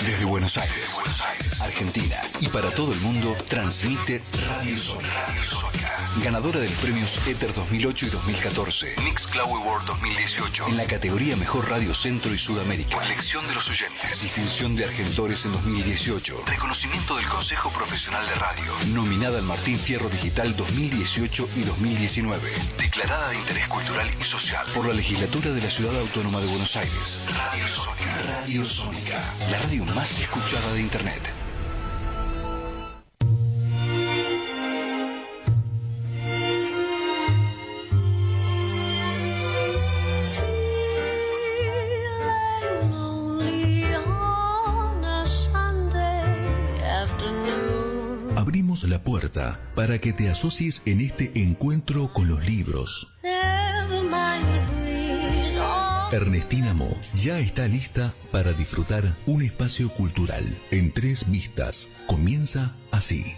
Desde Buenos Aires, Argentina y para todo el mundo, transmite Radio Sónica. Ganadora de los premios Éter 2008 y 2014, Mixcloud Award 2018, en la categoría Mejor Radio Centro y Sudamérica. Por elección de los oyentes. Distinción de Argentores en 2018. Reconocimiento del Consejo Profesional de Radio. Nominada al Martín Fierro Digital 2018 y 2019. Declarada de interés cultural y social por la Legislatura de la Ciudad Autónoma de Buenos Aires. Radio Sónica. Radio Sónica. La radio más escuchada de Internet. Abrimos la puerta para que te asocies en este encuentro con los libros. Ernestina Mo ya está lista para disfrutar un espacio cultural en 3 vistas. Comienza así.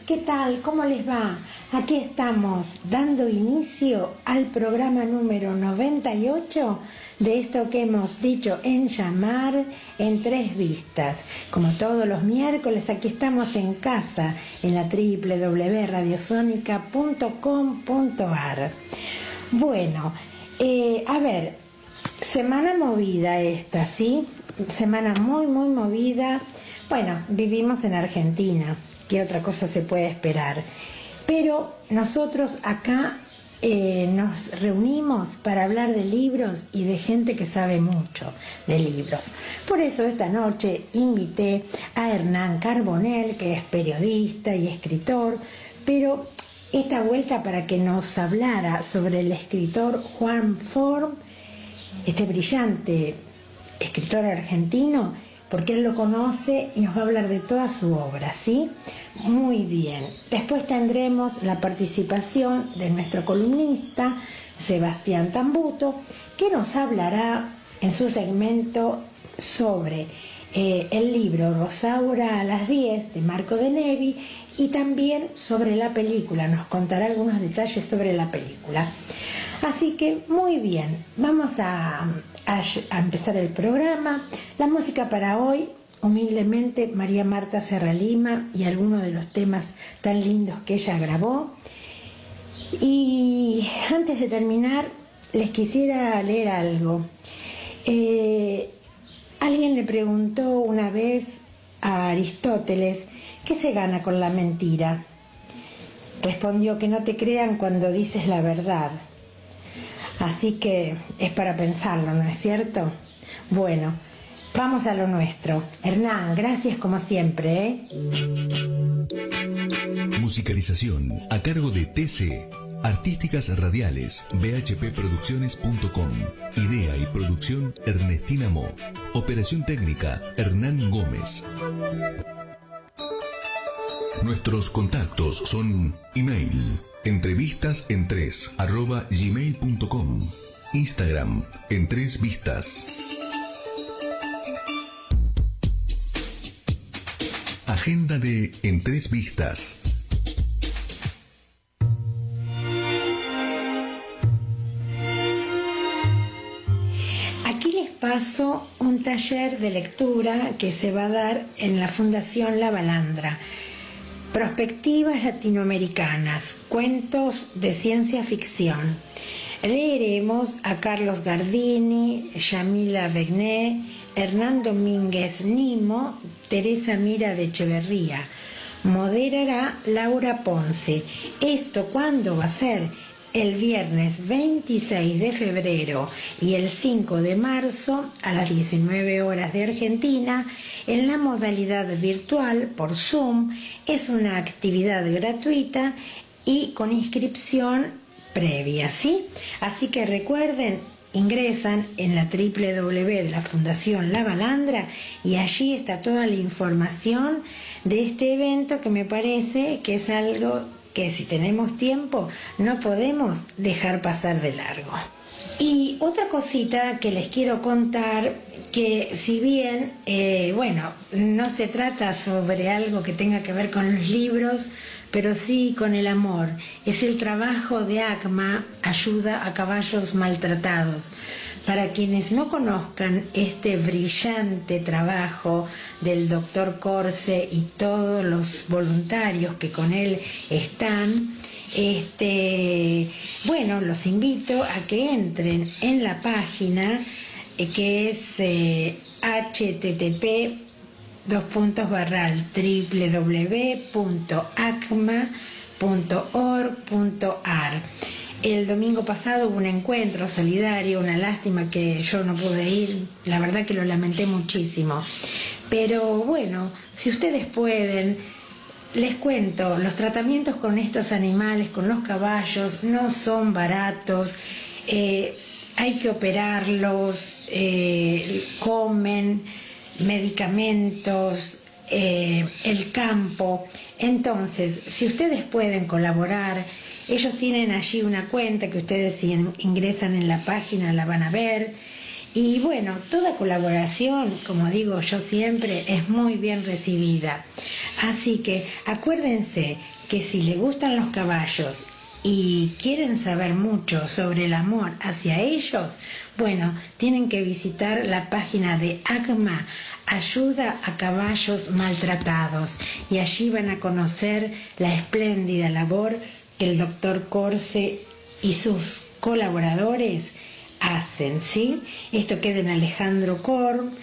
¿Qué tal? ¿Cómo les va? Aquí estamos dando inicio al programa número 98 de esto que hemos dicho en llamar en 3 vistas. Como todos los miércoles, aquí estamos en casa, en la www.radiosonica.com.ar. Bueno, a ver, semana movida esta, ¿sí? Semana muy movida. Bueno, vivimos en Argentina. ¿Qué otra cosa se puede esperar? Pero nosotros acá nos reunimos para hablar de libros y de gente que sabe mucho de libros. Por eso esta noche invité a Hernán Carbonell, que es periodista y escritor, pero esta vuelta para que nos hablara sobre el escritor Juan Forn, este brillante escritor argentino, porque él lo conoce y nos va a hablar de toda su obra, ¿sí? Muy bien. Después tendremos la participación de nuestro columnista, Sebastián Tambuto, que nos hablará en su segmento sobre el libro Rosaura a las 10 de Marco de Nevi y también sobre la película. Nos contará algunos detalles sobre la película. Así que muy bien, vamos a empezar el programa. La música para hoy, humildemente, María Marta Serralima y algunos de los temas tan lindos que ella grabó. Y antes de terminar, les quisiera leer algo. Alguien le preguntó una vez a Aristóteles, ¿qué se gana con la mentira? Respondió que no te crean cuando dices la verdad. Así que es para pensarlo, ¿no es cierto? Bueno, vamos a lo nuestro. Hernán, gracias como siempre, ¿eh? Musicalización a cargo de TC. Artísticas Radiales, bhpproducciones.com. Idea y producción, Ernestina Mo. Operación técnica, Hernán Gómez. Nuestros contactos son email entrevistasen3@gmail.com, Instagram en 3 vistas. Agenda de En 3 vistas. Aquí les paso un taller de lectura que se va a dar en la Fundación La Balandra. Perspectivas latinoamericanas, cuentos de ciencia ficción. Leeremos a Carlos Gardini, Yamila Begné, Hernán Domínguez Nimo, Teresa Mira de Echeverría. Moderará Laura Ponce. ¿Esto cuándo va a ser? el viernes 26 de febrero y el 5 de marzo a las 19 horas de Argentina en la modalidad virtual por Zoom. Es una actividad gratuita y con inscripción previa, ¿sí? Así que recuerden, ingresan en la www de la Fundación La Balandra y allí está toda la información de este evento, que me parece que es algo que si tenemos tiempo no podemos dejar pasar de largo. Y otra cosita que les quiero contar, que si bien, no se trata sobre algo que tenga que ver con los libros, pero sí con el amor. Es el trabajo de ACMA, Ayuda a Caballos Maltratados. Para quienes no conozcan este brillante trabajo del doctor Corse y todos los voluntarios que con él están, los invito a que entren en la página que es http://www.acma.org.ar. El domingo pasado hubo un encuentro solidario, una lástima que yo no pude ir, la verdad que lo lamenté muchísimo. Pero bueno, si ustedes pueden, les cuento, los tratamientos con estos animales, con los caballos, no son baratos, hay que operarlos, comen medicamentos, el campo. Entonces, si ustedes pueden colaborar, ellos tienen allí una cuenta que ustedes si ingresan en la página la van a ver. Y bueno, toda colaboración, como digo yo siempre, es muy bien recibida. Así que acuérdense que si les gustan los caballos y quieren saber mucho sobre el amor hacia ellos, bueno, tienen que visitar la página de ACMA, Ayuda a Caballos Maltratados, y allí van a conocer la espléndida labor que el doctor Corse y sus colaboradores hacen, ¿sí? Esto queda en Alejandro Korn.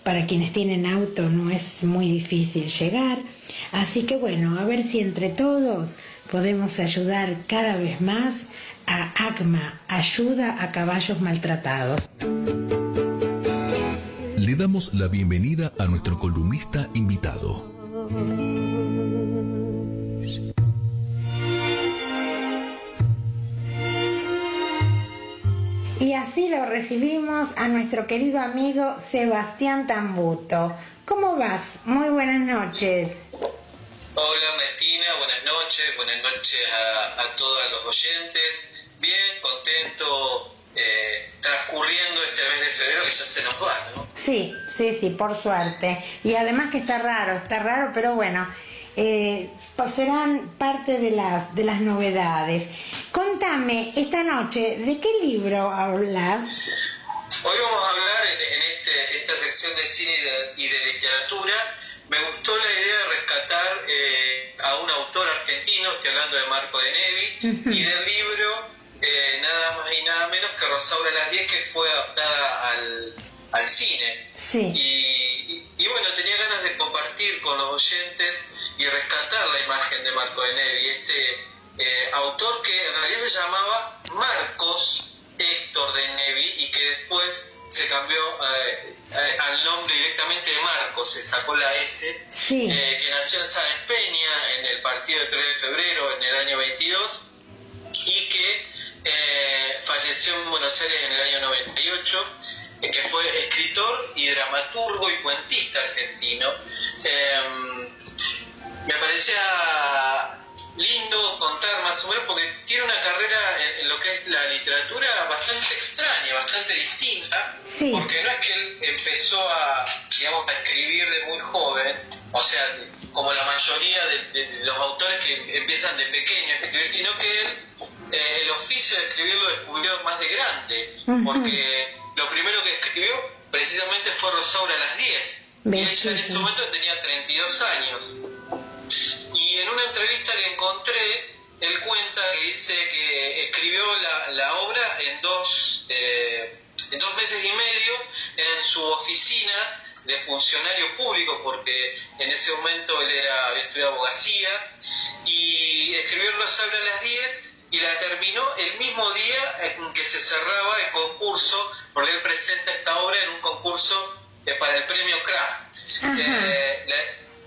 Para quienes tienen auto no es muy difícil llegar. Así que bueno, a ver si entre todos podemos ayudar cada vez más a ACMA, Ayuda a Caballos Maltratados. Le damos la bienvenida a nuestro columnista invitado. Y así lo recibimos a nuestro querido amigo Sebastián Tambuto. ¿Cómo vas? Muy buenas noches. Hola Ernestina, buenas noches a todos los oyentes. Bien, contento, transcurriendo este mes de febrero que ya se nos va, ¿no? Sí, por suerte. Y además que está raro, pero bueno, pues serán parte de las novedades. Contame, esta noche, ¿de qué libro hablas? Hoy vamos a hablar en esta sección de cine y de literatura. Me gustó la idea de rescatar a un autor argentino, estoy hablando de Marco de Nevi, y del libro nada más y nada menos que Rosaura las 10, que fue adaptada al cine. Sí. Y bueno, tenía ganas de compartir con los oyentes y rescatar la imagen de Marco de Nevi, autor que en realidad se llamaba Marcos Héctor de Nevi y que después se cambió al nombre directamente de Marcos, se sacó la S, sí. Que nació en Sáenz Peña en el partido de 3 de febrero en el año 22 y que falleció en Buenos Aires en el año 98, que fue escritor y dramaturgo y cuentista argentino. Me parecía lindo contar más o menos, porque tiene una carrera en lo que es la literatura bastante extraña, bastante distinta, sí. Porque no es que él empezó a escribir de muy joven, o sea, como la mayoría de los autores que empiezan de pequeño a escribir, sino que él el oficio de escribir lo descubrió más de grande, porque lo primero que escribió precisamente fue Rosaura las 10, y ella en ese momento tenía 32 años. Y en una entrevista que encontré, él cuenta que dice que escribió la obra en dos meses y medio en su oficina de funcionario público, porque en ese momento él había estudiado abogacía, y escribió Rosaura las 10 y la terminó el mismo día en que se cerraba el concurso, porque él presenta esta obra en un concurso para el premio Kraft.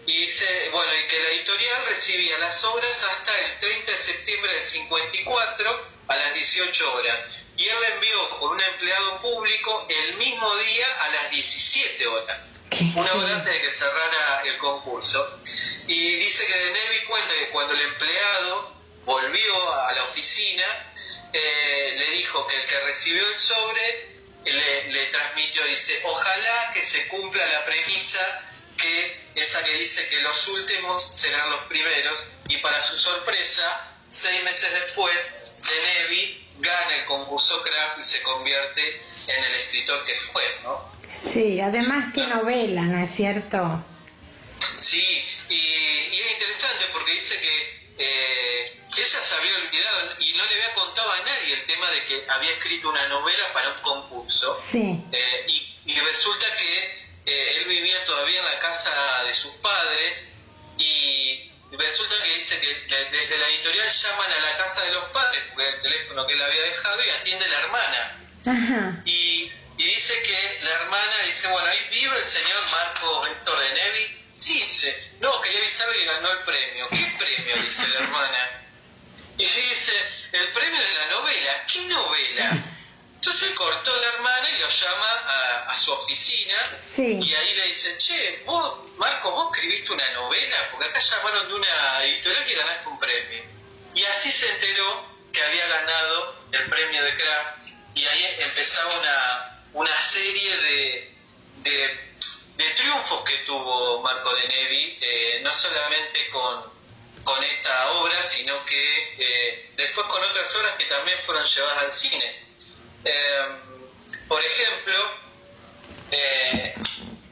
Y dice, bueno, y que la editorial recibía las obras hasta el 30 de septiembre del 54 a las 18 horas. Y él la envió con un empleado público el mismo día a las 17 horas, una hora antes de que cerrara el concurso. Y dice que Denevy cuenta que cuando el empleado volvió a la oficina, le dijo que el que recibió el sobre le transmitió, dice, ojalá que se cumpla la premisa esa que dice que los últimos serán los primeros, y para su sorpresa, 6 meses después, Denevy gana el concurso Kraft y se convierte en el escritor que fue, ¿no? Sí, además qué novela, ¿no es cierto? Sí, y es interesante porque dice que ella se había olvidado y no le había contado a nadie el tema de que había escrito una novela para un concurso. Sí. Y resulta que él vivía todavía en la casa de sus padres y resulta que dice que desde la editorial llaman a la casa de los padres, porque es el teléfono que él había dejado, y atiende la hermana. Ajá. Y dice que la hermana dice, bueno, ahí vive el señor Marco Héctor Denevy. Sí, dice, no, quería avisarle que ganó el premio. ¿Qué premio? Dice la hermana. Y dice, el premio de la novela. ¿Qué novela? Entonces cortó la hermana y lo llama a su oficina. Sí. Y ahí le dice, che, vos, Marco, ¿vos escribiste una novela? Porque acá llamaron de una editorial que ganaste un premio. Y así se enteró que había ganado el premio de Kraft. Y ahí empezaba una serie de triunfos que tuvo Marco Denevy, no solamente con esta obra, sino que después con otras obras que también fueron llevadas al cine. Por ejemplo,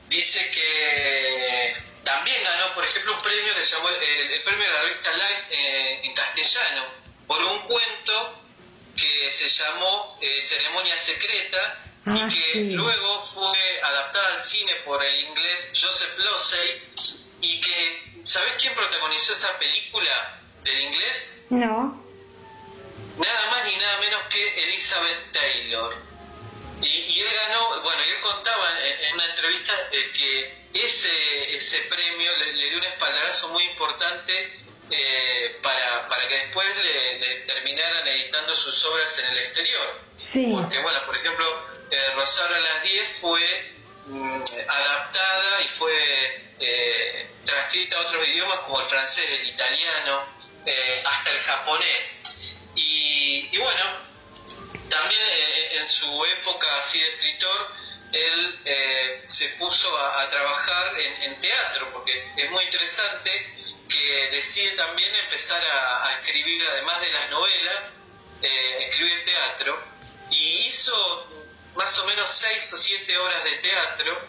dice que también ganó, por ejemplo, un premio que se llamó el premio de la revista Life en castellano, por un cuento que se llamó Ceremonia Secreta, y que sí. luego fue adaptada al cine por el inglés Joseph Losey, y que, ¿sabés quién protagonizó esa película del inglés? No. Nada más ni nada menos que Elizabeth Taylor. Y él ganó, bueno, y él contaba en una entrevista que ese premio le dio un espaldarazo muy importante para que después le terminaran editando sus obras en el exterior. Sí. Porque, bueno, por ejemplo, Rosario a las 10 fue adaptada y fue transcrita a otros idiomas como el francés, el italiano, hasta el japonés. Y bueno, también en su época así de escritor, él se puso a trabajar en teatro, porque es muy interesante que decide también empezar a escribir, además de las novelas, escribir teatro, y hizo más o menos 6 o 7 horas de teatro,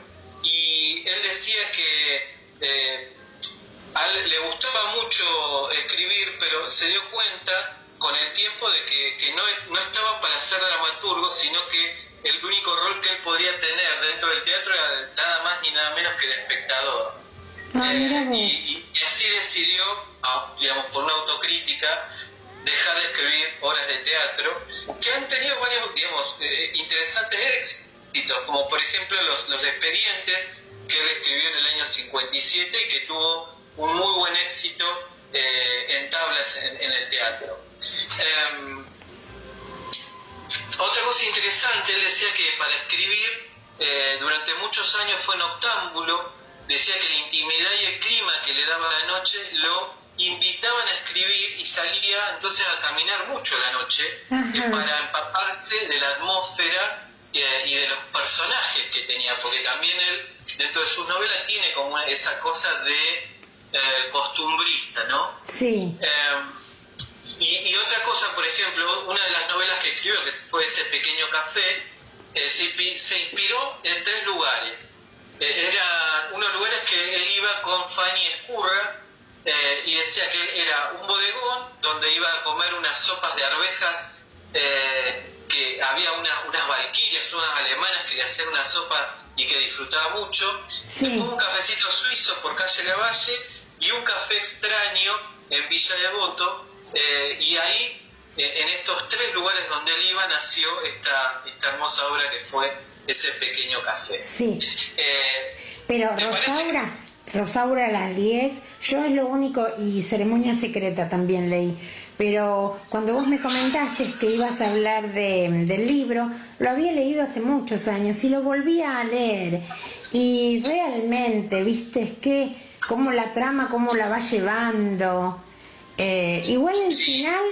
y él decía que a él le gustaba mucho escribir, pero se dio cuenta con el tiempo de que no estaba para ser dramaturgo, sino que el único rol que él podría tener dentro del teatro era nada más ni nada menos que de espectador. Y así decidió, digamos, por una autocrítica, dejar de escribir obras de teatro que han tenido varios, digamos, interesantes éxitos, como por ejemplo los Expedientes, que él escribió en el año 57 y que tuvo un muy buen éxito en tablas en el teatro. Otra cosa interesante, él decía que para escribir durante muchos años fue noctámbulo. Decía que la intimidad y el clima que le daba la noche lo invitaban a escribir, y salía entonces a caminar mucho la noche para empaparse de la atmósfera y de los personajes que tenía, porque también él dentro de sus novelas tiene como esa cosa de costumbrista, ¿no? Sí. Y otra cosa, por ejemplo, una de las novelas que escribió, que fue Ese Pequeño Café, se inspiró en 3 lugares. Eran unos lugares que él iba con Fanny Escurra, y decía que era un bodegón donde iba a comer unas sopas de arvejas, que había unas valquirias, unas alemanas que le hacían una sopa y que disfrutaba mucho. Sí. Después un cafecito suizo por calle Lavalle y un café extraño en Villa Devoto, y ahí en estos 3 lugares donde él iba nació esta hermosa obra que fue Ese pequeño café. Sí. Pero Rosaura a las 10, yo es lo único, y Ceremonia Secreta también leí, pero cuando vos me comentaste que ibas a hablar del libro, lo había leído hace muchos años y lo volví a leer, y realmente, viste, cómo la trama, cómo la va llevando, igual el final,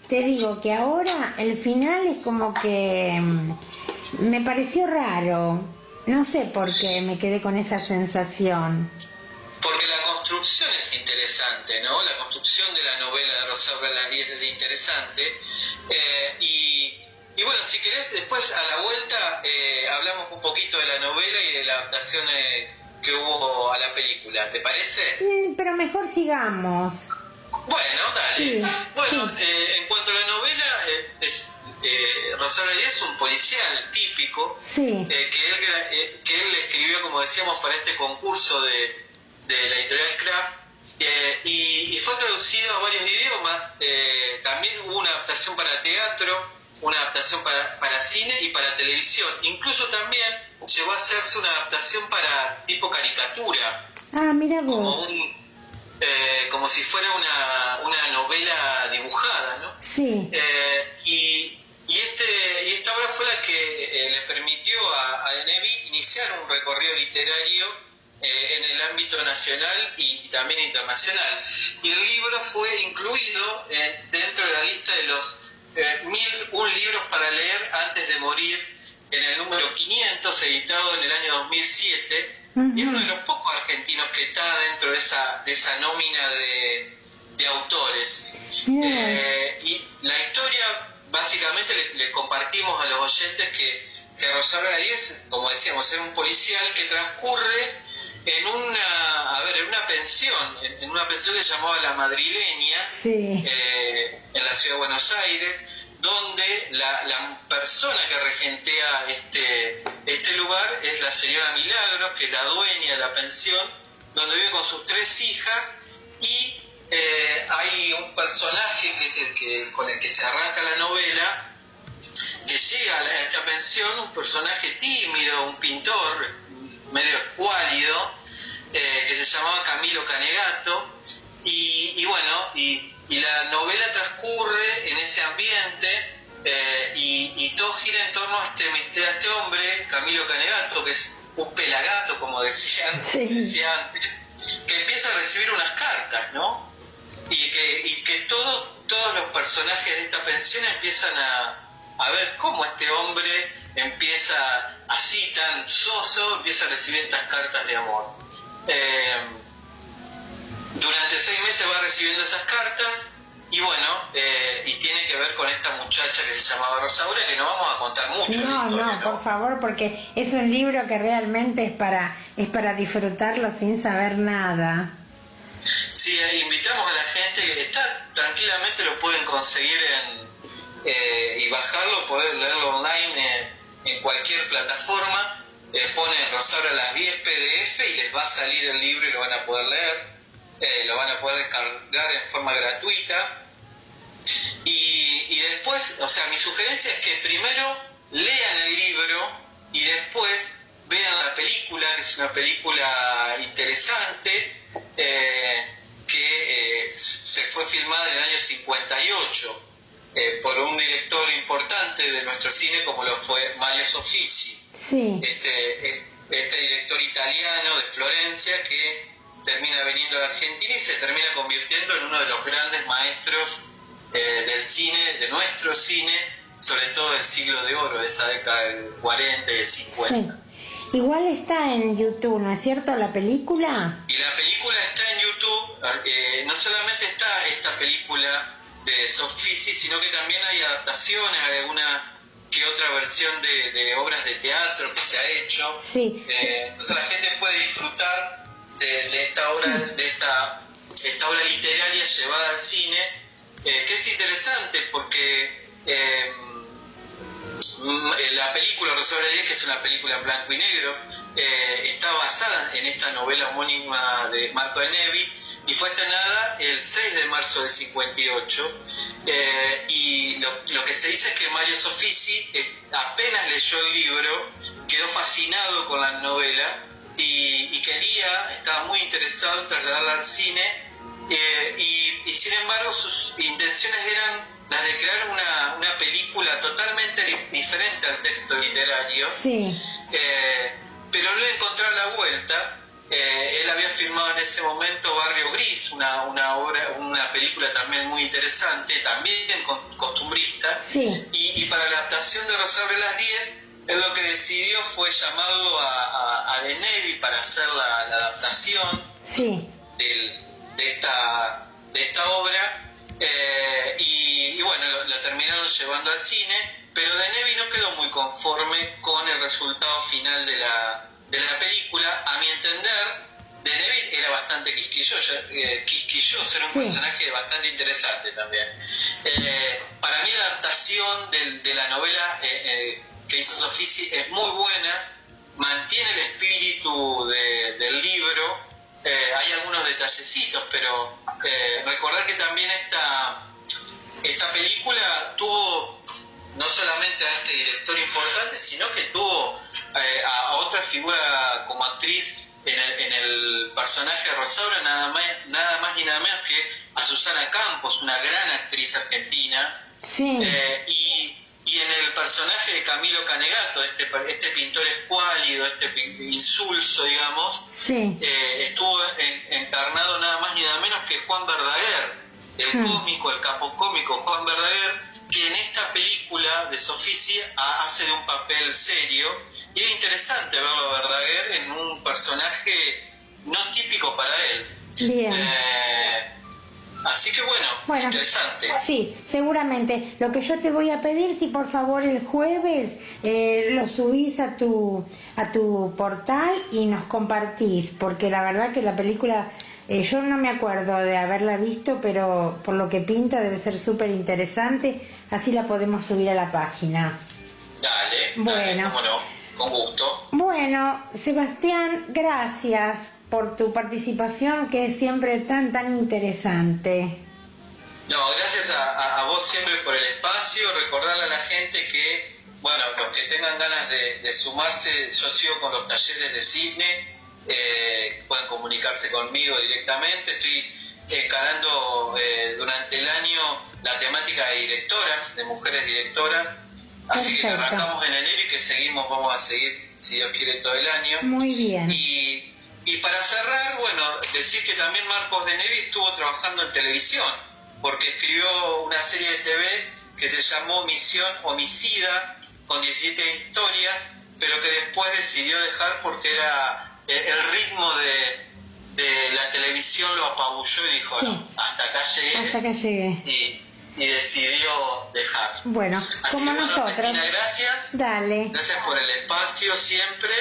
te digo que ahora el final es como que me pareció raro, no sé por qué me quedé con esa sensación. Porque la construcción es interesante, ¿no? La construcción de la novela de Rosaura a las 10 es interesante. Y bueno, si querés, después a la vuelta hablamos un poquito de la novela y de la adaptación que hubo a la película. ¿Te parece? Sí, pero mejor sigamos. Bueno, dale. Sí, bueno, sí. En cuanto a la novela, Rosaura es un policial típico, Sí. que él escribió, como decíamos, para este concurso de la editorial Kraft, y fue traducido a varios idiomas. También hubo una adaptación para teatro, una adaptación para cine y para televisión. Incluso también llegó a hacerse una adaptación para tipo caricatura. Ah, mira vos. Como si fuera una novela dibujada, ¿no? Sí. Y esta obra fue la que le permitió a Nevi iniciar un recorrido literario en el ámbito nacional y también internacional. Y el libro fue incluido dentro de la lista de los 1001 libros para leer antes de morir, en el número 500, editado en el año 2007. Uh-huh. Y es uno de los pocos argentinos que está dentro de esa nómina de autores. Yes. Y la historia, básicamente, le compartimos a los oyentes que Rosaura Díez, como decíamos, es un policial que transcurre en una pensión, en una pensión que se llamaba La Madrileña, sí. En la ciudad de Buenos Aires, donde la persona que regentea este lugar es la señora Milagros, que es la dueña de la pensión, donde vive con sus 3 hijas, y hay un personaje con el que se arranca la novela, que llega a esta pensión, un personaje tímido, un pintor medio escuálido, que se llamaba Camilo Canegato, y la novela transcurre en ese ambiente, y todo gira en torno a este hombre, Camilo Canegato, que es un pelagato, como decía antes, que empieza a recibir unas cartas, ¿no? Y que todos los personajes de esta pensión empiezan a ver cómo este hombre empieza así tan soso, empieza a recibir estas cartas de amor. Durante 6 meses va recibiendo esas cartas, y y tiene que ver con esta muchacha que se llamaba Rosaura, que no vamos a contar mucho. No, por favor, porque es un libro que realmente es para disfrutarlo sin saber nada. Sí, invitamos a la gente que tranquilamente lo pueden conseguir y bajarlo, poder leerlo online en cualquier plataforma. Ponen Rosaura a las 10 PDF y les va a salir el libro y lo van a poder leer. Lo van a poder descargar en forma gratuita, y después, o sea, mi sugerencia es que primero lean el libro y después vean la película, que es una película interesante, que se fue filmada en el año 58 por un director importante de nuestro cine, como lo fue Mario Soffici. Sí. Este director italiano de Florencia, que termina viniendo a la Argentina y se termina convirtiendo en uno de los grandes maestros del cine, de nuestro cine, sobre todo del siglo de oro, de esa década del 40 y del 50. Sí. Igual está en YouTube, ¿no es cierto, la película? Y la película está en YouTube. No solamente está esta película de Soffici, sino que también hay adaptaciones, hay alguna que otra versión de obras de teatro que se ha hecho. Sí. Entonces la gente puede disfrutar de esta obra, esta obra literaria llevada al cine, que es interesante porque la película Rosaura Díez, que es una película en blanco y negro, está basada en esta novela homónima de Marco de Nevi, y fue estrenada el 6 de marzo del 58. Y lo que se dice es que Mario Soffici apenas leyó el libro, quedó fascinado con la novela y estaba muy interesado en trasladarla al cine, y sin embargo sus intenciones eran las de crear una película totalmente diferente al texto literario. Sí. Pero no le encontró la vuelta. Él había filmado en ese momento Barrio Gris, una película también muy interesante, también costumbrista. Sí. Y para la adaptación de Rosario las 10, él lo que decidió fue llamarlo a Deneuve para hacer la adaptación. Sí. de esta obra, y bueno, la terminaron llevando al cine, pero Deneuve no quedó muy conforme con el resultado final de la película. A mi entender, Deneuve era bastante quisquilloso, era un personaje bastante interesante también. Para mí la adaptación de la novela que hizo Soffici es muy buena, mantiene el espíritu del libro. Hay algunos detallecitos, pero recordar que también esta película tuvo no solamente a este director importante, sino que tuvo a otra figura como actriz en el personaje de Rosaura, nada más ni nada menos que a Susana Campos, una gran actriz argentina. Sí. Y en el personaje de Camilo Canegato, este pintor escuálido, insulso, digamos, sí. Estuvo encarnado nada más ni nada menos que Juan Verdaguer, el cómico, el capocómico Juan Verdaguer, que en esta película de Soffici hace de un papel serio, y es interesante verlo a Verdaguer en un personaje no típico para él. Bien. Así que bueno, interesante. Sí, seguramente. Lo que yo te voy a pedir, si por favor el jueves lo subís a tu portal y nos compartís, porque la verdad que la película, yo no me acuerdo de haberla visto, pero por lo que pinta debe ser súper interesante, así la podemos subir a la página. Dale, bueno, cómo no, con gusto. Bueno, Sebastián, gracias por tu participación, que es siempre tan interesante. No, gracias a vos siempre por el espacio. Recordarle a la gente que, bueno, los que tengan ganas de sumarse, yo sigo con los talleres de cine, pueden comunicarse conmigo directamente. Estoy encarando durante el año la temática de directoras, de mujeres directoras. Así que arrancamos en enero y que vamos a seguir, si Dios quiere, todo el año. Muy bien. Y para cerrar, bueno, decir que también Marcos Deneuve estuvo trabajando en televisión, porque escribió una serie de TV que se llamó Misión Homicida, con 17 historias, pero que después decidió dejar porque era el ritmo de la televisión lo apabulló y dijo, no, hasta acá llegué. Y decidió dejar. Bueno, así como que, nosotros. Cristina, gracias. Dale. Gracias por el espacio siempre.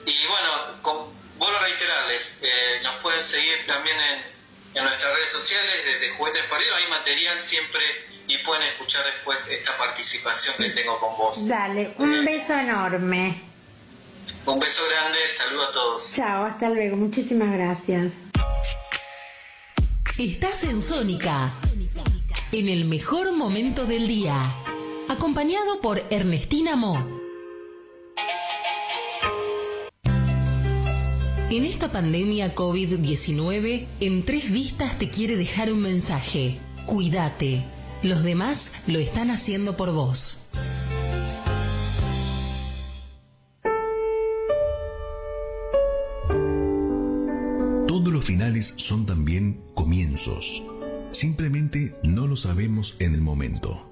Y bueno, vuelvo a reiterarles, nos pueden seguir también en nuestras redes sociales, desde Juguetes Perdidos, hay material siempre y pueden escuchar después esta participación que tengo con vos. Dale, un beso enorme. Un beso grande, saludo a todos. Chao, hasta luego, muchísimas gracias. Estás en Sónica, en el mejor momento del día, acompañado por Ernestina Mo. En esta pandemia COVID-19, En Tres Vistas te quiere dejar un mensaje. Cuídate. Los demás lo están haciendo por vos. Todos los finales son también comienzos. Simplemente no lo sabemos en el momento.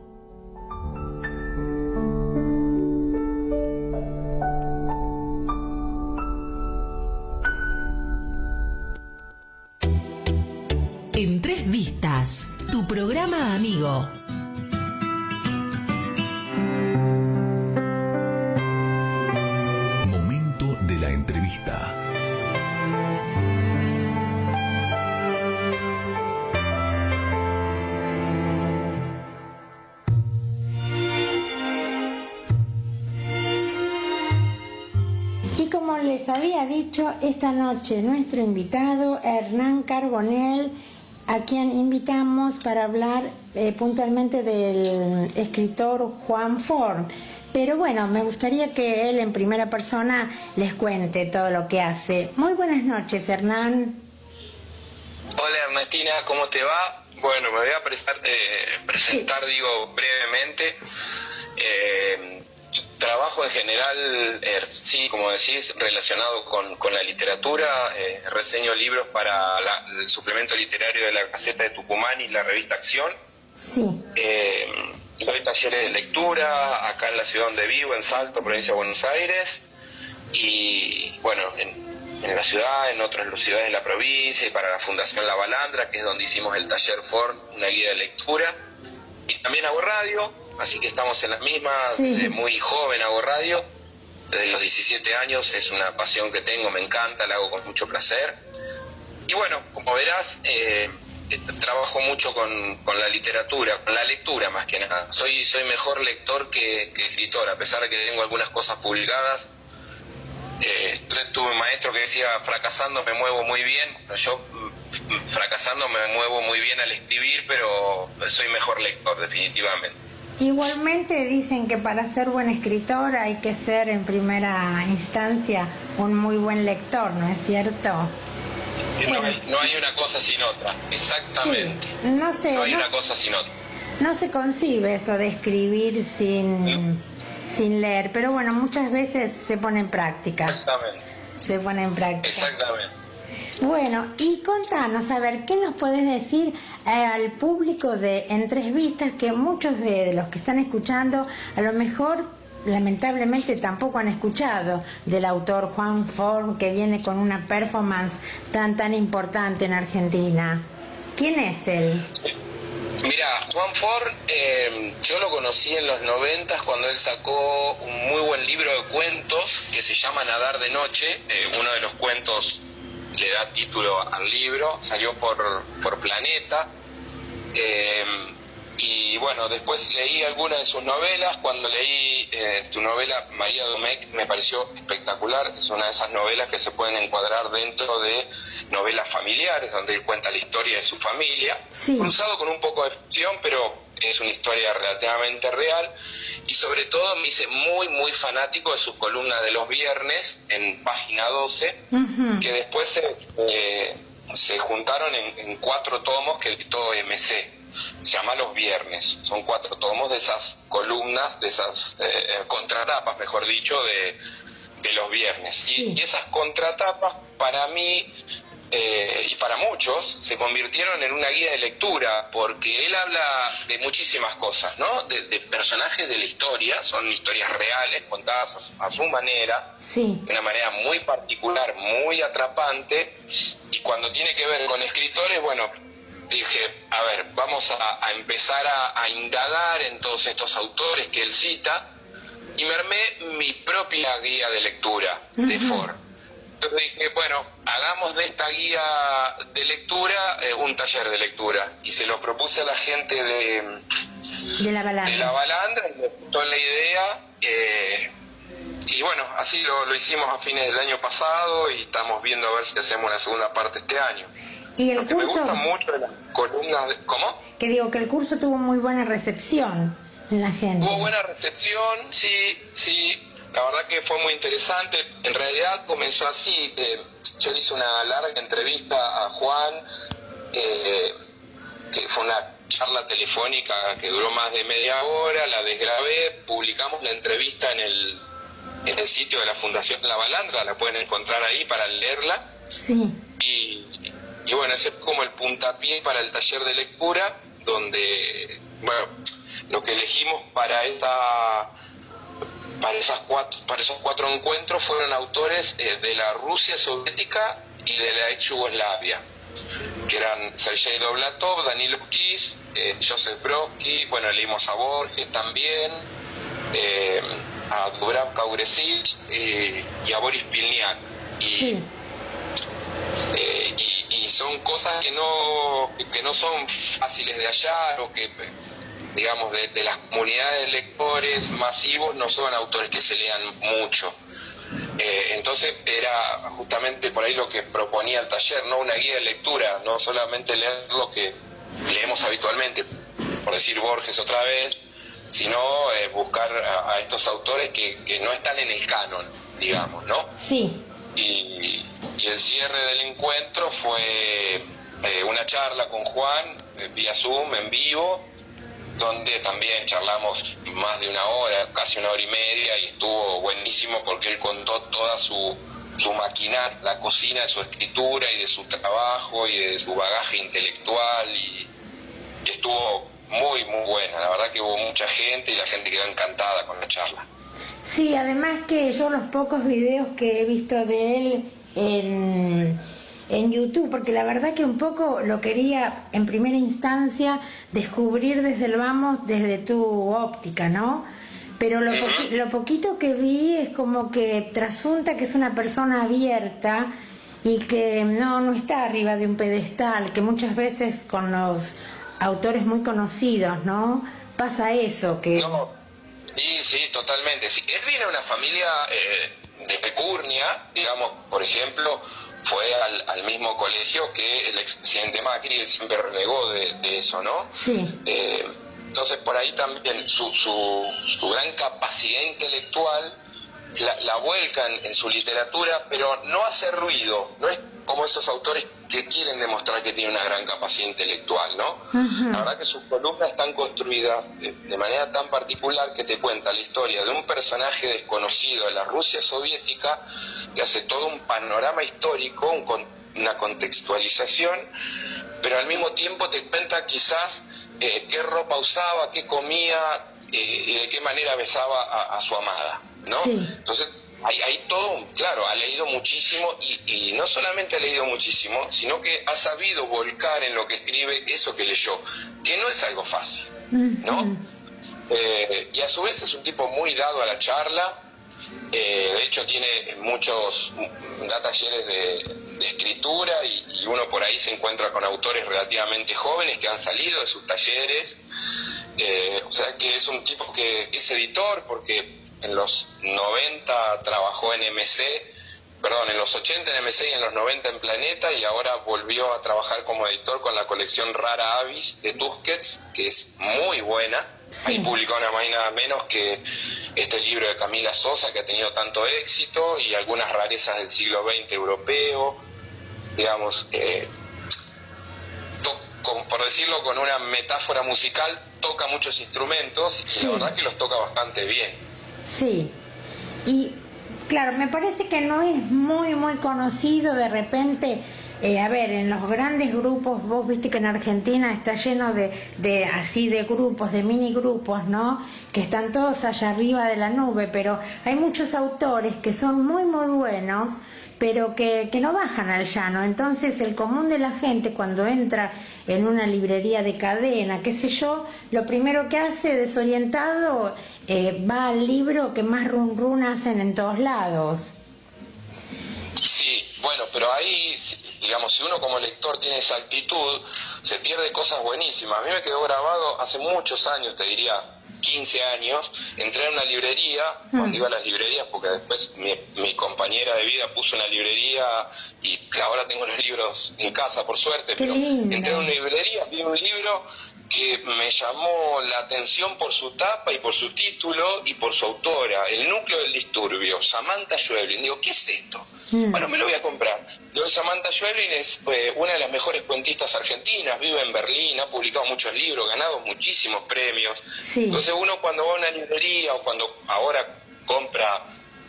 En Tres Vistas, tu programa amigo. Momento de la entrevista. Y como les les había dicho, esta noche nuestro invitado, Hernán Carbonell, a quien invitamos para hablar puntualmente del escritor Juan Forn. Pero bueno, me gustaría que él en primera persona les cuente todo lo que hace. Muy buenas noches, Hernán. Hola Ernestina, ¿cómo te va? Bueno, me voy a presentar, sí. Digo, brevemente. Trabajo en general, sí, como decís, relacionado con la literatura. Reseño libros para el suplemento literario de la Gaceta de Tucumán y la revista Acción. Sí. Doy talleres de lectura acá en la ciudad donde vivo, en Salto, provincia de Buenos Aires. Y bueno, en la ciudad, en otras ciudades de la provincia, y para la Fundación La Balandra, que es donde hicimos el taller Forn, una guía de lectura. Y también hago radio, así que estamos en la misma. Sí. Desde muy joven hago radio, desde los 17 años, es una pasión que tengo, me encanta, la hago con mucho placer. Y bueno, como verás, trabajo mucho con la literatura, con la lectura más que nada. Soy mejor lector que escritor, a pesar de que tengo algunas cosas publicadas. Tuve un maestro que decía, fracasando me muevo muy bien. Yo fracasando me muevo muy bien al escribir, pero soy mejor lector definitivamente. Igualmente dicen que para ser buen escritor hay que ser en primera instancia un muy buen lector, ¿no es cierto? No hay una cosa sin otra, exactamente. Sí, no hay una cosa sin otra. No se concibe eso de escribir sin leer, pero bueno, muchas veces se pone en práctica. Exactamente. Se pone en práctica. Exactamente. Bueno, y contanos, a ver, ¿qué nos podés decir al público de En Tres Vistas, que muchos de los que están escuchando a lo mejor lamentablemente tampoco han escuchado del autor Juan Forn, que viene con una performance tan importante en Argentina? ¿Quién es él? Mira, Juan Forn, yo lo conocí en los 90 cuando él sacó un muy buen libro de cuentos que se llama Nadar de Noche. Uno de los cuentos le da título al libro, salió por Planeta. Y bueno, después leí algunas de sus novelas. Cuando leí tu novela María Domecq, me pareció espectacular. Es una de esas novelas que se pueden encuadrar dentro de novelas familiares, donde él cuenta la historia de su familia, sí, cruzado con un poco de ficción, pero es una historia relativamente real. Y sobre todo me hice muy fanático de sus columnas de los viernes en Página 12, uh-huh, que después se juntaron en 4 tomos que editó MC. Se llama Los Viernes, son 4 tomos de esas columnas, de esas contratapas, mejor dicho, de los viernes. Sí. Y esas contratapas para mí y para muchos se convirtieron en una guía de lectura, porque él habla de muchísimas cosas, ¿no? De personajes de la historia, son historias reales, contadas a su manera, sí, de una manera muy particular, muy atrapante. Y cuando tiene que ver con escritores, bueno, dije, a ver, vamos a empezar a indagar en todos estos autores que él cita, y me armé mi propia guía de lectura, uh-huh, de Forn. Entonces dije, bueno, hagamos de esta guía de lectura un taller de lectura, y se lo propuse a la gente de La Balandra, y me gustó la idea, y bueno, así lo hicimos a fines del año pasado, y estamos viendo a ver si hacemos la segunda parte este año. Y el curso, me gusta mucho las columnas. ¿Cómo? Que digo que el curso tuvo muy buena recepción en la gente. Tuvo buena recepción, sí. La verdad que fue muy interesante. En realidad comenzó así. Yo le hice una larga entrevista a Juan, que fue una charla telefónica que duró más de media hora. La desgrabé, publicamos la entrevista en el sitio de la Fundación La Balandra. La pueden encontrar ahí para leerla. Sí. Y bueno, ese fue como el puntapié para el taller de lectura, donde, bueno, lo que elegimos para esos 4 encuentros fueron autores de la Rusia soviética y de la ex Yugoslavia, que eran Sergei Dovlatov, Danilo Kiss, Joseph Brodsky, bueno, leímos a Borges también, a Dubravka Ugresic y a Boris Pilniak. Y son cosas que no son fáciles de hallar, o que, digamos, de las comunidades de lectores masivos no son autores que se lean mucho. Entonces era justamente por ahí lo que proponía el taller, no una guía de lectura, no solamente leer lo que leemos habitualmente, por decir Borges otra vez, sino buscar a estos autores que no están en el canon, digamos, ¿no? Sí. Y el cierre del encuentro fue una charla con Juan, vía Zoom, en vivo, donde también charlamos más de una hora, casi una hora y media, y estuvo buenísimo porque él contó toda su maquinar, la cocina de su escritura y de su trabajo y de su bagaje intelectual, y estuvo muy, muy buena. La verdad que hubo mucha gente y la gente quedó encantada con la charla. Sí, además que yo los pocos videos que he visto de él en YouTube, porque la verdad que un poco lo quería en primera instancia descubrir desde el vamos, desde tu óptica, ¿no? Pero lo poquito que vi es como que trasunta que es una persona abierta y que no está arriba de un pedestal, que muchas veces con los autores muy conocidos, ¿no? Pasa eso, que... No, sí, totalmente. Sí, él viene de una familia de Pecurnia, digamos, por ejemplo, fue al mismo colegio que el expresidente Macri, él siempre renegó de eso, ¿no? Sí. Entonces por ahí también su gran capacidad intelectual la vuelcan en su literatura, pero no hace ruido, no es como esos autores que quieren demostrar que tienen una gran capacidad intelectual, ¿no? Uh-huh. La verdad que sus columnas están construidas de manera tan particular que te cuenta la historia de un personaje desconocido de la Rusia soviética que hace todo un panorama histórico, una contextualización, pero al mismo tiempo te cuenta quizás qué ropa usaba, qué comía y de qué manera besaba a su amada, ¿no? Sí. Entonces hay todo, claro, ha leído muchísimo y no solamente ha leído muchísimo, sino que ha sabido volcar en lo que escribe eso que leyó, que no es algo fácil, ¿no? Y a su vez es un tipo muy dado a la charla. De hecho tiene da talleres de escritura y uno por ahí se encuentra con autores relativamente jóvenes que han salido de sus talleres, o sea que es un tipo que es editor porque en los 90 trabajó en en los 80 en MC y en los 90 en Planeta, y ahora volvió a trabajar como editor con la colección Rara Avis de Tusquets, que es muy buena. Sí. Ahí publicó nada más y nada menos que este libro de Camila Sosa, que ha tenido tanto éxito, y algunas rarezas del siglo XX europeo, digamos, por decirlo con una metáfora musical, toca muchos instrumentos y la verdad que los toca bastante bien. Sí, y claro, me parece que no es muy conocido de repente. A ver, en los grandes grupos, vos viste que en Argentina está lleno de grupos, de mini grupos, ¿no? Que están todos allá arriba de la nube, pero hay muchos autores que son muy buenos, pero que no bajan al llano. Entonces el común de la gente cuando entra en una librería de cadena, qué sé yo, lo primero que hace, desorientado, va al libro que más run hacen en todos lados. Sí, bueno, pero ahí, digamos, si uno como lector tiene esa actitud, se pierde cosas buenísimas. A mí me quedó grabado hace muchos años, te diría 15 años, entré a una librería, cuando iba a las librerías, porque después mi compañera de vida puso una librería y ahora tengo los libros en casa, por suerte, pero entré a una librería, vi un libro que me llamó la atención por su tapa y por su título y por su autora, El núcleo del disturbio, Samantha Schweblin. Digo, ¿qué es esto? Bueno, me lo voy a comprar. Samantha Schweblin es una de las mejores cuentistas argentinas, vive en Berlín, ha publicado muchos libros, ganado muchísimos premios. Sí. Entonces uno cuando va a una librería o cuando ahora compra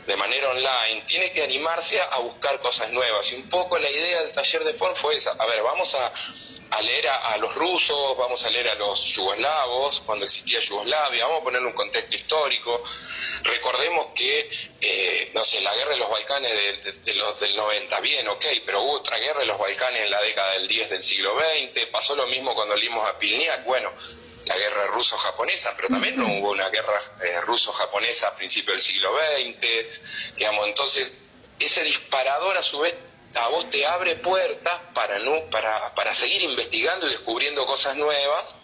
de manera online, tiene que animarse a buscar cosas nuevas. Y un poco la idea del taller de Fon fue esa. A ver, vamos a leer a los rusos, vamos a leer a los yugoslavos, cuando existía Yugoslavia, vamos a ponerle un contexto histórico. Recordemos que, la guerra de los Balcanes del 90, bien, ok, pero hubo otra guerra de los Balcanes en la década del 10 del siglo XX, pasó lo mismo cuando leímos a Pilniak, bueno, la guerra ruso-japonesa, pero también no hubo una guerra ruso-japonesa a principios del siglo XX, digamos. Entonces ese disparador a su vez a vos te abre puertas para seguir investigando y descubriendo cosas nuevas,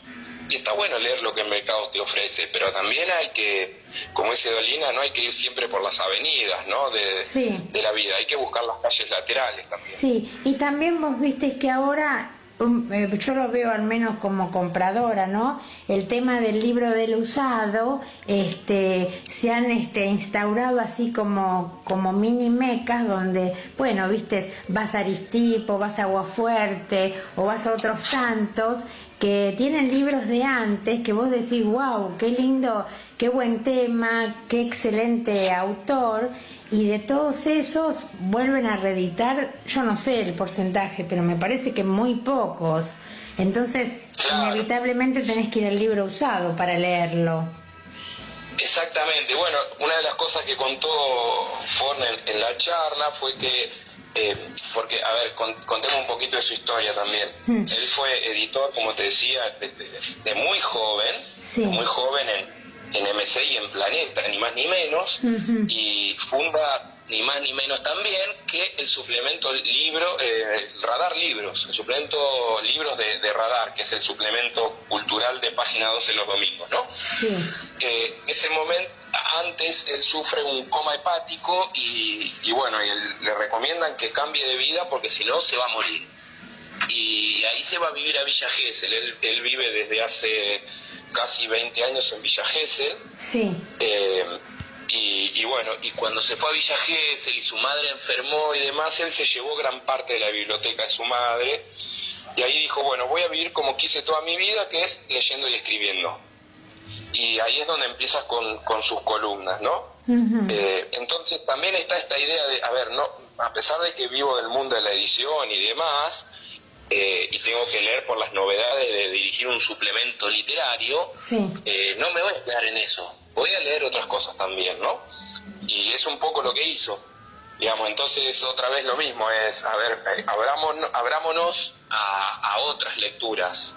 Y está bueno leer lo que el mercado te ofrece, pero también hay que, como dice Dolina, no hay que ir siempre por las avenidas, ¿no? de la vida, hay que buscar las calles laterales también. Sí, y también vos viste que ahora, yo lo veo al menos como compradora, ¿no? El tema del libro del usado, se han instaurado así como mini mecas donde, bueno, viste, vas a Aristipo, vas a Aguafuerte o vas a otros tantos que tienen libros de antes que vos decís, wow, qué lindo, qué buen tema, qué excelente autor, y de todos esos vuelven a reeditar, yo no sé el porcentaje, pero me parece que muy pocos. Entonces, claro, inevitablemente tenés que ir al libro usado para leerlo. Exactamente. Bueno, una de las cosas que contó Forn en la charla fue que porque, a ver, contemos un poquito de su historia también. Él fue editor, como te decía, de muy joven, en MC y en Planeta, ni más ni menos, y funda ni más ni menos también que el suplemento libro, Radar Libros, el suplemento Libros de Radar, que es el suplemento cultural de Página 12 los domingos, ¿no? Sí. En ese momento, antes él sufre un coma hepático y bueno, le recomiendan que cambie de vida porque si no se va a morir. Y ahí se va a vivir a Villa Gesell. Él vive desde hace casi 20 años en Villa Gesell. Sí. Y bueno, y cuando se fue a Villa Gesell y su madre enfermó y demás, él se llevó gran parte de la biblioteca de su madre y ahí dijo, bueno, voy a vivir como quise toda mi vida, que es leyendo y escribiendo. Y ahí es donde empiezas con sus columnas, ¿no? Entonces también está esta idea de, a ver, no, a pesar de que vivo del mundo de la edición y demás, y tengo que leer por las novedades de dirigir un suplemento literario, no me voy a quedar en eso, voy a leer otras cosas también, ¿no? Y es un poco lo que hizo, digamos. Entonces otra vez lo mismo, es, a ver, abrámonos a otras lecturas,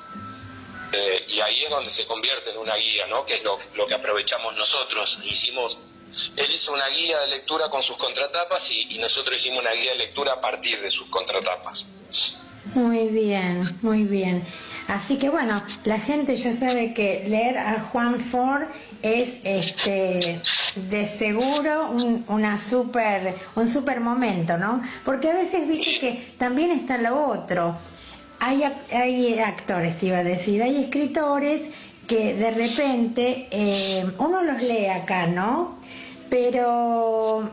y ahí es donde se convierte en una guía, ¿no? Que es lo que aprovechamos nosotros. Él hizo una guía de lectura con sus contratapas y nosotros hicimos una guía de lectura a partir de sus contratapas. Muy bien, muy bien. Así que bueno, la gente ya sabe que leer a Juan Forn es de seguro un super momento, ¿no? Porque a veces viste que también está lo otro. Hay actores, te iba a decir, hay escritores que de repente uno los lee acá, ¿no? Pero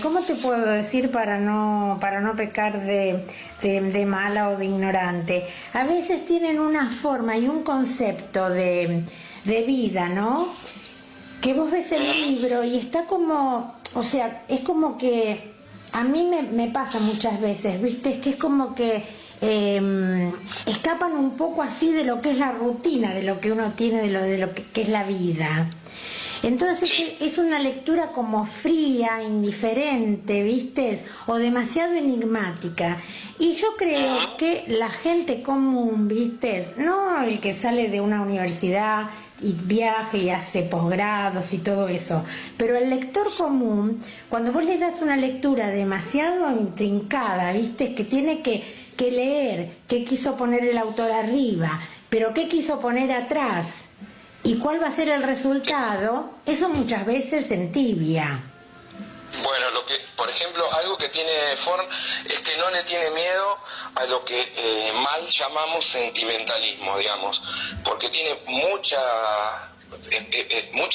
¿cómo te puedo decir para no pecar de mala o de ignorante? A veces tienen una forma y un concepto de vida, ¿no? Que vos ves el libro y está como, o sea, es como que a mí me pasa muchas veces, ¿viste? Es que es como que escapan un poco así de lo que es la rutina, de lo que uno tiene, de lo que es la vida. Entonces es una lectura como fría, indiferente, ¿viste? O demasiado enigmática. Y yo creo que la gente común, ¿viste? No el que sale de una universidad y viaja y hace posgrados y todo eso, pero el lector común, cuando vos le das una lectura demasiado intrincada, ¿viste? Que tiene que leer qué quiso poner el autor arriba, pero qué quiso poner atrás, y cuál va a ser el resultado, eso muchas veces se entibia. Bueno, por ejemplo, algo que tiene Forn es que no le tiene miedo a lo que mal llamamos sentimentalismo, digamos, porque tiene mucha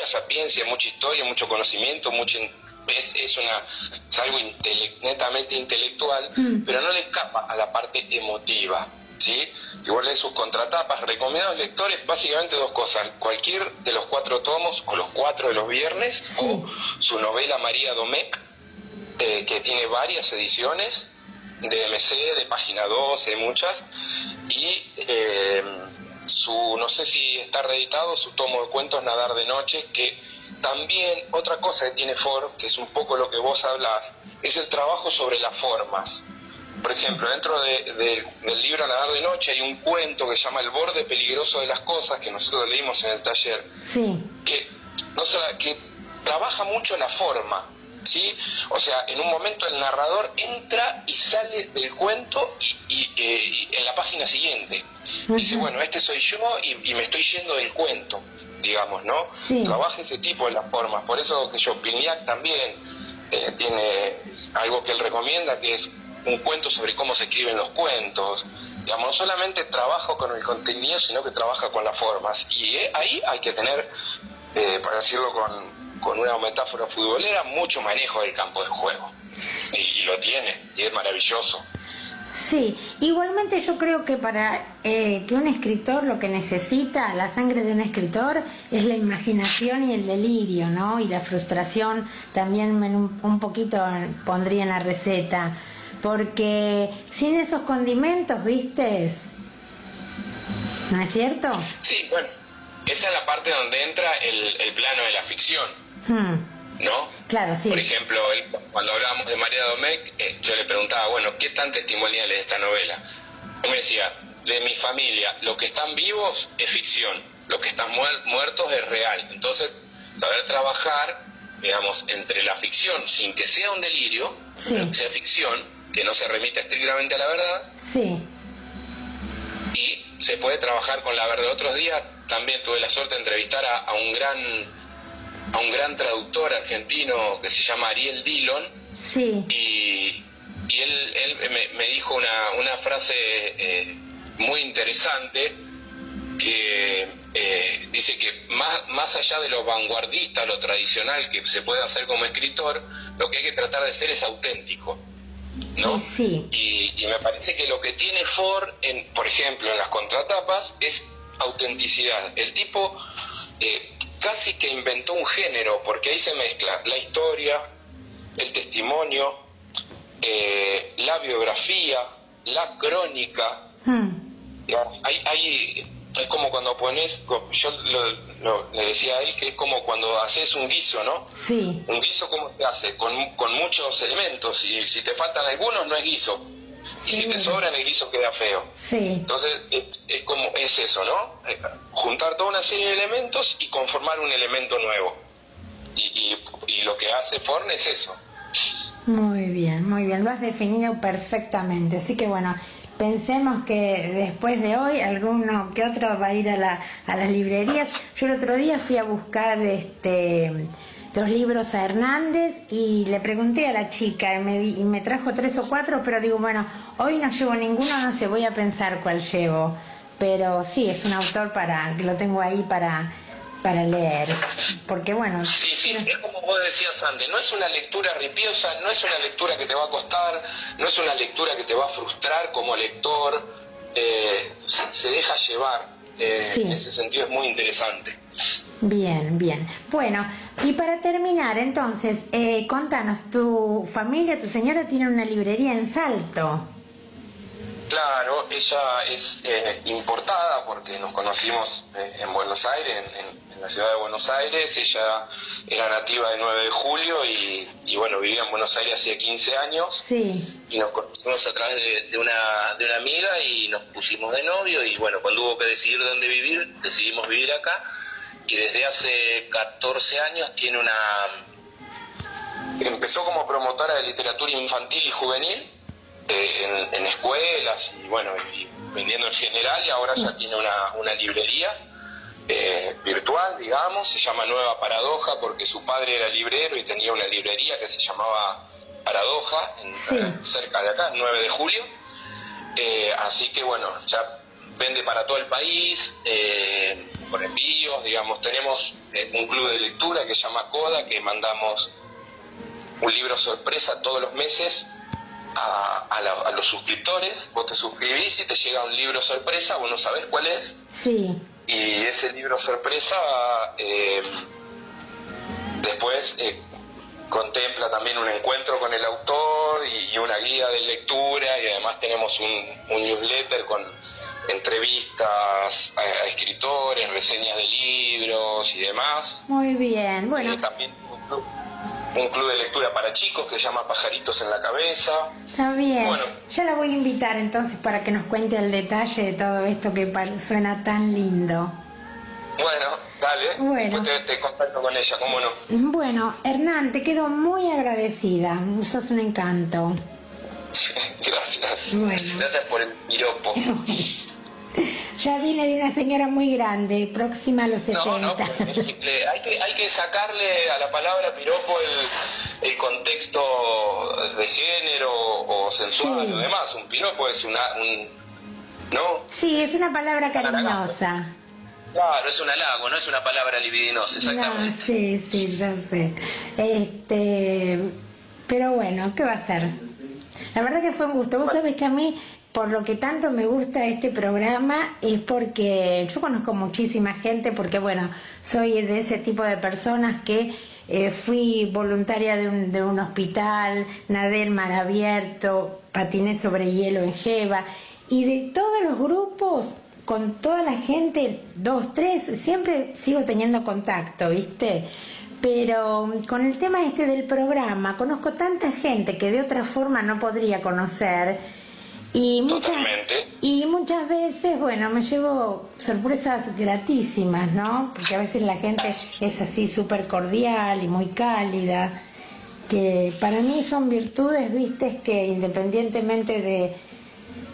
sapiencia, mucha historia, mucho conocimiento, es algo netamente intelectual, pero no le escapa a la parte emotiva, ¿sí? Igual lee sus contratapas. Recomendados lectores, básicamente dos cosas: cualquier de los 4 tomos, o los 4 de los viernes, o su novela María Domecq, que tiene varias ediciones, de MC, de Página 12, muchas, y no sé si está reeditado, su tomo de cuentos Nadar de Noche, que también, otra cosa que tiene Forn, que es un poco lo que vos hablás, es el trabajo sobre las formas. Por ejemplo, dentro del libro Nadar de Noche hay un cuento que se llama El borde peligroso de las cosas, que nosotros leímos en el taller, que trabaja mucho la forma, ¿sí? O sea, en un momento el narrador entra y sale del cuento y en la página siguiente dice, bueno, este soy yo y me estoy yendo del cuento, digamos, ¿no? Sí. Trabaja ese tipo de las formas. Por eso que Pignac también tiene algo que él recomienda, que es un cuento sobre cómo se escriben los cuentos. Digamos, no solamente trabaja con el contenido, sino que trabaja con las formas. Y ahí hay que tener, para decirlo con una metáfora futbolera, mucho manejo del campo de juego. Y lo tiene, y es maravilloso. Sí, igualmente yo creo que para que un escritor lo que necesita, la sangre de un escritor, es la imaginación y el delirio, ¿no? Y la frustración también un poquito pondría en la receta, porque sin esos condimentos, ¿viste? ¿No es cierto? Sí, bueno, esa es la parte donde entra el plano de la ficción, ¿no? Claro, sí. Por ejemplo, cuando hablábamos de María Domecq, yo le preguntaba, bueno, ¿qué tan testimonial es esta novela? Él me decía, de mi familia, lo que están vivos es ficción, lo que están muertos es real. Entonces, saber trabajar, digamos, entre la ficción, sin que sea un delirio, sí, pero que sea ficción, que no se remita estrictamente a la verdad, sí, y se puede trabajar con la verdad. Otros días también tuve la suerte de entrevistar a un gran traductor argentino que se llama Ariel Dillon, sí, y él me dijo una frase muy interesante, que dice que más allá de lo vanguardista, lo tradicional que se puede hacer como escritor, lo que hay que tratar de ser es auténtico, ¿no? sí. Y me parece que lo que tiene Ford, por ejemplo, en las contratapas, es autenticidad. El tipo casi que inventó un género, porque ahí se mezcla la historia, el testimonio, la biografía, la crónica. Digamos, es como cuando pones, yo le decía a él que es como cuando haces un guiso, ¿no? Sí. Un guiso, ¿cómo se hace? Con muchos elementos, y si te faltan algunos no es guiso, y si te sobran el guiso queda feo. Sí. Entonces es eso, ¿no? Juntar toda una serie de elementos y conformar un elemento nuevo, y lo que hace Forn es eso. Muy bien, lo has definido perfectamente. Así que bueno, pensemos que después de hoy alguno que otro va a ir a las librerías. Yo el otro día fui a buscar dos libros a Hernández y le pregunté a la chica y me trajo 3 o 4, pero digo, bueno, hoy no llevo ninguno, no sé, voy a pensar cuál llevo. Pero sí, es un autor que lo tengo ahí para leer, porque bueno... Sí, es como vos decías antes, no es una lectura ripiosa, no es una lectura que te va a costar, no es una lectura que te va a frustrar como lector, se deja llevar, sí. En ese sentido es muy interesante. Bien. Bueno, y para terminar, entonces, contanos, tu familia, tu señora tiene una librería en Salto. Claro, ella es importada porque nos conocimos en Buenos Aires, en la ciudad de Buenos Aires. Ella era nativa de 9 de julio y bueno, vivía en Buenos Aires hacía 15 años. Sí. Y nos conocimos a través de una amiga y nos pusimos de novio, y bueno, cuando hubo que decidir dónde vivir, decidimos vivir acá, y desde hace 14 años empezó como promotora de literatura infantil y juvenil, en escuelas y bueno, y vendiendo en general, y ahora ya tiene una librería virtual, digamos, se llama Nueva Paradoja porque su padre era librero y tenía una librería que se llamaba Paradoja, cerca de acá, 9 de julio, así que bueno, ya vende para todo el país, por envíos, digamos. Tenemos un club de lectura que se llama Coda, que mandamos un libro sorpresa todos los meses a los suscriptores. Vos te suscribís y te llega un libro sorpresa, vos no sabés cuál es. Sí. Y ese libro sorpresa después contempla también un encuentro con el autor y una guía de lectura, y además tenemos un newsletter con entrevistas a escritores, reseñas de libros y demás. Muy bien, bueno. También un club de lectura para chicos que se llama Pajaritos en la Cabeza. Está bien. Bueno, ya la voy a invitar entonces para que nos cuente el detalle de todo esto que suena tan lindo. Bueno, dale. Bueno. Después te contacto con ella, ¿cómo no? Bueno, Hernán, te quedo muy agradecida. Sos un encanto. Gracias. Bueno. Gracias por el piropo. Ya viene de una señora muy grande, próxima a los 70. No, pues, hay que sacarle a la palabra piropo el contexto de género o sensual Sí. o demás. Un piropo es ¿no? Sí, es una palabra cariñosa. Claro, es un halago, no es una palabra libidinosa, exactamente. No, sí, yo sé. Pero bueno, ¿qué va a ser? La verdad que fue un gusto. Vos sabés que a mí, por lo que tanto me gusta este programa, es porque yo conozco muchísima gente, porque bueno, soy de ese tipo de personas que fui voluntaria de un hospital, nadé en mar abierto, patiné sobre hielo en Jeva, y de todos los grupos, con toda la gente, 2, 3, siempre sigo teniendo contacto, ¿viste? Pero con el tema del programa, conozco tanta gente que de otra forma no podría conocer, y muchas veces, bueno, me llevo sorpresas gratísimas, ¿no? Porque a veces la gente es así súper cordial y muy cálida, que para mí son virtudes, ¿viste? Que independientemente de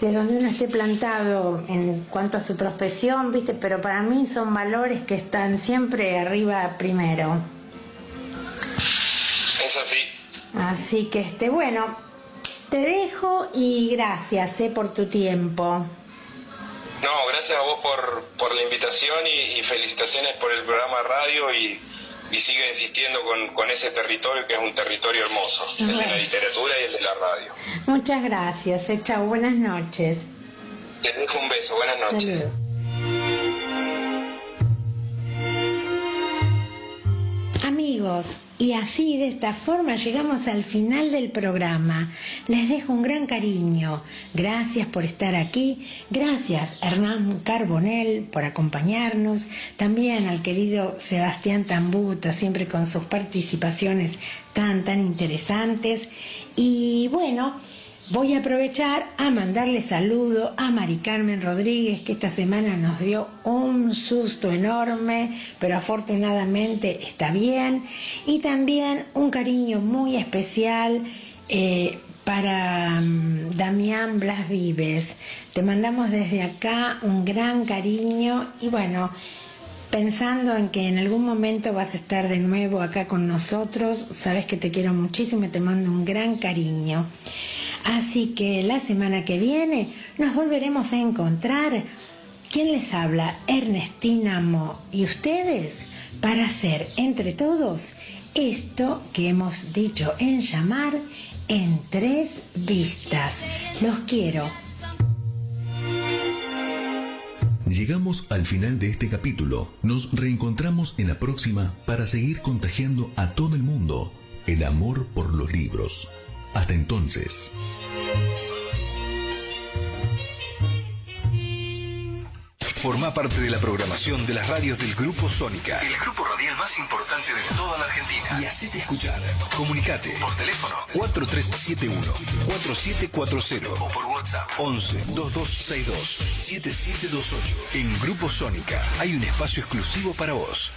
donde uno esté plantado en cuanto a su profesión, ¿viste? Pero para mí son valores que están siempre arriba primero. Es así. Así que, bueno, te dejo y gracias por tu tiempo. No, gracias a vos por la invitación y felicitaciones por el programa de radio y sigue insistiendo con ese territorio que es un territorio hermoso, el de la literatura y el de la radio. Muchas gracias, chao, buenas noches. Les dejo un beso, buenas noches. Saludos. Amigos, y así de esta forma llegamos al final del programa. Les dejo un gran cariño. Gracias por estar aquí. Gracias Hernán Carbonell por acompañarnos. También al querido Sebastián Tambuto, siempre con sus participaciones tan interesantes. Y bueno, voy a aprovechar a mandarle saludo a Mari Carmen Rodríguez, que esta semana nos dio un susto enorme, pero afortunadamente está bien. Y también un cariño muy especial para Damián Blas Vives. Te mandamos desde acá un gran cariño y bueno, pensando en que en algún momento vas a estar de nuevo acá con nosotros, sabes que te quiero muchísimo y te mando un gran cariño. Así que la semana que viene nos volveremos a encontrar. ¿Quién les habla? Ernestina Mo. Y ustedes, para hacer entre todos esto que hemos dicho en llamar En Tres Vistas. Los quiero. Llegamos al final de este capítulo. Nos reencontramos en la próxima para seguir contagiando a todo el mundo el amor por los libros. Hasta entonces. Forma parte de la programación de las radios del Grupo Sónica, el grupo radial más importante de toda la Argentina. Y hacete escuchar. Comunicate por teléfono 4371-4740 o por WhatsApp 11-2262-7728. En Grupo Sónica hay un espacio exclusivo para vos.